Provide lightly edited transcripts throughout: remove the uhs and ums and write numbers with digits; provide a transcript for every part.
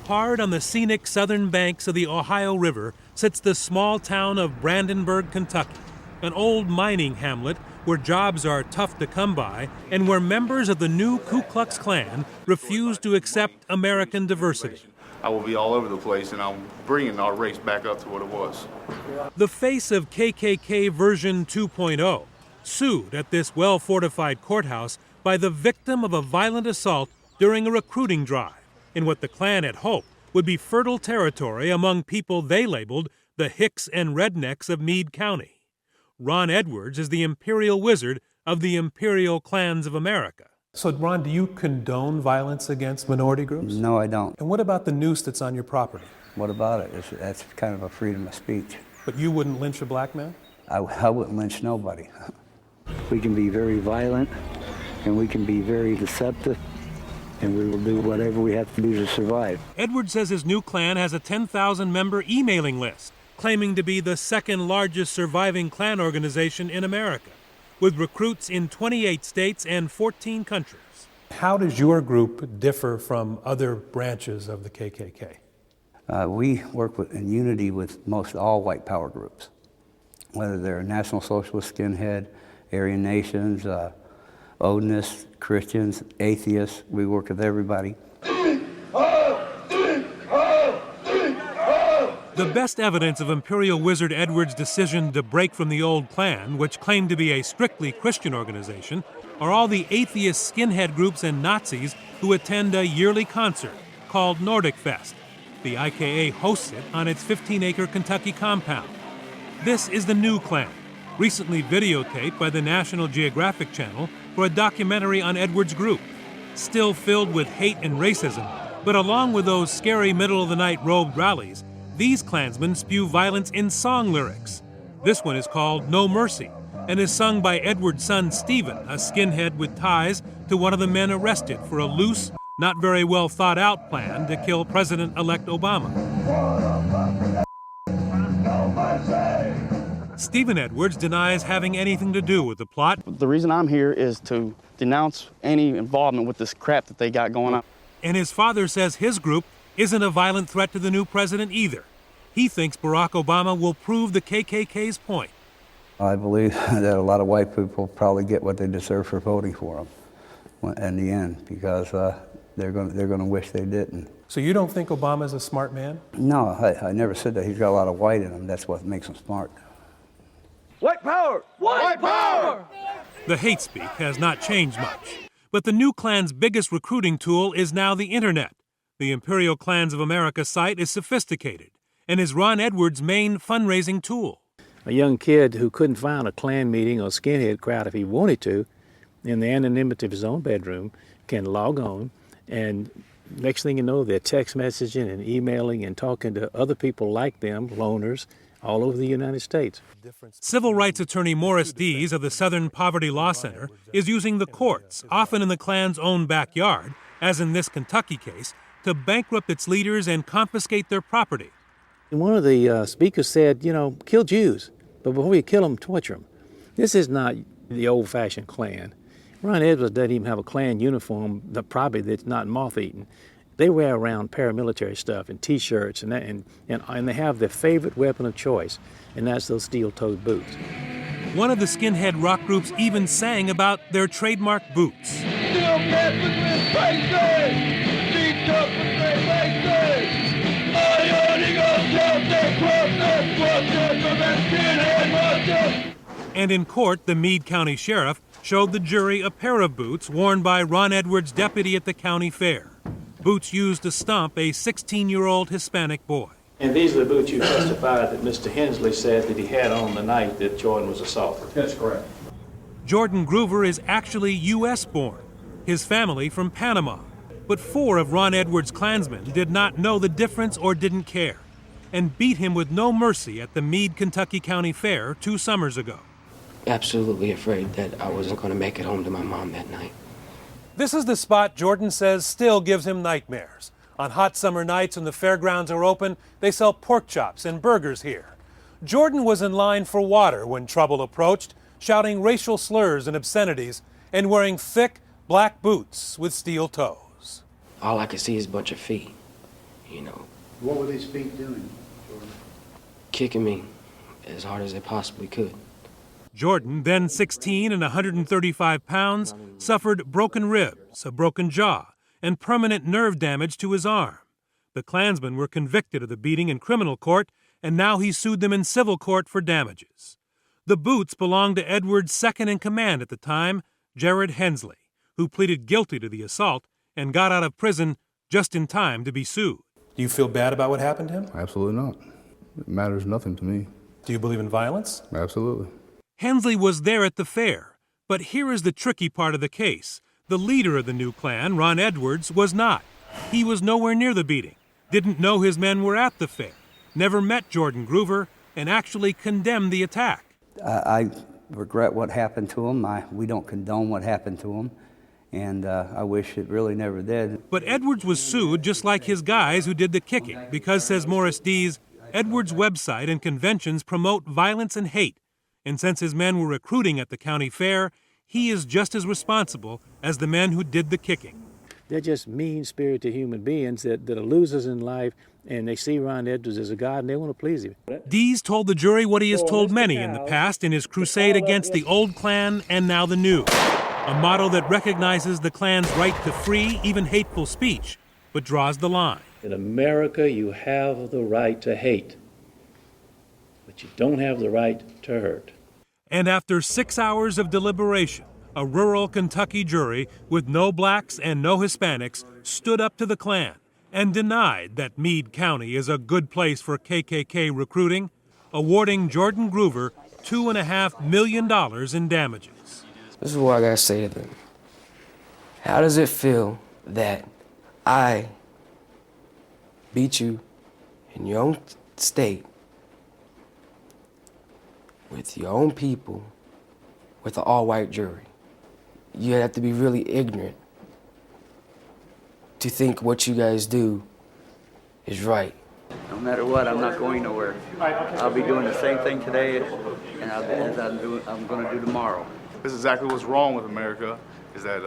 Hard on the scenic southern banks of the Ohio River sits the small town of Brandenburg, Kentucky, an old mining hamlet where jobs are tough to come by and where members of the new Ku Klux Klan refuse to accept American diversity. I will be all over the place, and I'm bringing our race back up to what it was. The face of KKK version 2.0 sued at this well-fortified courthouse by the victim of a violent assault during a recruiting drive in what the Klan had hoped would be fertile territory among people they labeled the Hicks and Rednecks of Meade County. Ron Edwards is the Imperial Wizard of the Imperial Klans of America. So, Ron, do you condone violence against minority groups? No, I don't. And what about the noose that's on your property? What about it? That's kind of a freedom of speech. But you wouldn't lynch a black man? I wouldn't lynch nobody. We can be very violent, and we can be very deceptive, and we will do whatever we have to do to survive. Edwards says his new Klan has a 10,000-member emailing list, claiming to be the second largest surviving Klan organization in America, with recruits in 28 states and 14 countries. How does your group differ from other branches of the KKK? We work in unity with most all white power groups, whether they're National Socialist, Skinhead, Aryan Nations, Odinists, Christians, atheists. We work with everybody. The best evidence of Imperial Wizard Edwards' decision to break from the old Klan, which claimed to be a strictly Christian organization, are all the atheist skinhead groups and Nazis who attend a yearly concert called Nordic Fest. The IKA hosts it on its 15-acre Kentucky compound. This is the new Klan, recently videotaped by the National Geographic Channel for a documentary on Edwards' group. Still filled with hate and racism, but along with those scary middle-of-the-night robed rallies, these Klansmen spew violence in song lyrics. This one is called No Mercy and is sung by Edwards' son Stephen, a skinhead with ties to one of the men arrested for a loose, not very well thought out plan to kill President-elect Obama. Stephen Edwards denies having anything to do with the plot. The reason I'm here is to denounce any involvement with this crap that they got going on. And his father says his group isn't a violent threat to the new president either. He thinks Barack Obama will prove the KKK's point. I believe that a lot of white people probably get what they deserve for voting for him in the end, because they're going to wish they didn't. So you don't think Obama's a smart man? No, I never said that. He's got a lot of white in him. That's what makes him smart. White power! White power! The hate speak has not changed much, but the new Klan's biggest recruiting tool is now the internet. The Imperial Klans of America site is sophisticated and is Ron Edwards' main fundraising tool. A young kid who couldn't find a Klan meeting or skinhead crowd if he wanted to, in the anonymity of his own bedroom, can log on, and next thing you know, they're text messaging and emailing and talking to other people like them, loners, all over the United States. Civil rights attorney Morris Dees of the Southern Poverty Law Center is using the courts, often in the Klan's own backyard, as in this Kentucky case, to bankrupt its leaders and confiscate their property. One of the speakers said, kill Jews, but before you kill them, torture them. This is not the old-fashioned Klan. Ron Edwards doesn't even have a Klan uniform, probably that's not moth-eaten. They wear around paramilitary stuff and T-shirts, and they have their favorite weapon of choice, and that's those steel-toed boots. One of the skinhead rock groups even sang about their trademark boots. And in court, the Meade County Sheriff showed the jury a pair of boots worn by Ron Edwards' deputy at the county fair. Boots used to stomp a 16-year-old Hispanic boy. And these are the boots you testified that Mr. Hensley said that he had on the night that Jordan was assaulted. That's correct. Jordan Gruver is actually U.S. born, his family from Panama. But 4 of Ron Edwards' Klansmen did not know the difference or didn't care, and beat him with no mercy at the Meade, Kentucky County Fair 2 summers ago. Absolutely afraid that I wasn't going to make it home to my mom that night. This is the spot Jordan says still gives him nightmares. On hot summer nights when the fairgrounds are open, they sell pork chops and burgers here. Jordan was in line for water when trouble approached, shouting racial slurs and obscenities and wearing thick black boots with steel toes. All I could see is a bunch of feet. you know. What were these feet doing, Jordan? Kicking me as hard as they possibly could. Jordan, then 16 and 135 pounds, suffered broken ribs, a broken jaw, and permanent nerve damage to his arm. The Klansmen were convicted of the beating in criminal court, and now he sued them in civil court for damages. The boots belonged to Edwards' second in command at the time, Jared Hensley, who pleaded guilty to the assault and got out of prison just in time to be sued. Do you feel bad about what happened to him? Absolutely not. It matters nothing to me. Do you believe in violence? Absolutely. Hensley was there at the fair, but here is the tricky part of the case. The leader of the new Klan, Ron Edwards, was not. He was nowhere near the beating, didn't know his men were at the fair, never met Jordan Gruver, and actually condemned the attack. I regret what happened to him. We don't condone what happened to him, and I wish it really never did. But Edwards was sued just like his guys who did the kicking because, says Morris Dees, Edwards' website and conventions promote violence and hate. And since his men were recruiting at the county fair, he is just as responsible as the men who did the kicking. They're just mean-spirited human beings that are losers in life, and they see Ron Edwards as a god, and they want to please him. Dees told the jury what he has told many in the past in his crusade against the old Klan and now the new, a motto that recognizes the Klan's right to free, even hateful speech, but draws the line. In America, you have the right to hate, but you don't have the right to hurt. And after 6 hours of deliberation, a rural Kentucky jury with no blacks and no Hispanics stood up to the Klan and denied that Meade County is a good place for KKK recruiting, awarding Jordan Gruver $2.5 million in damages. This is what I gotta say to them. How does it feel that I beat you in your own state, with your own people, with an all-white jury? You have to be really ignorant to think what you guys do is right. No matter what, I'm not going nowhere. I'll be doing the same thing today and as I'm going to do tomorrow. This is exactly what's wrong with America, is that,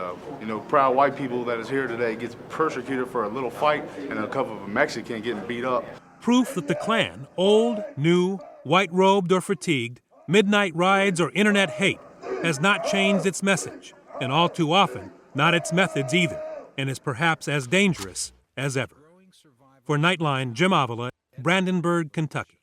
proud white people that is here today gets persecuted for a little fight and a couple of a Mexican getting beat up. Proof that the Klan, old, new, white-robed or fatigued, midnight rides or internet hate, has not changed its message, and all too often, not its methods either, and is perhaps as dangerous as ever. For Nightline, Jim Avila, Brandenburg, Kentucky.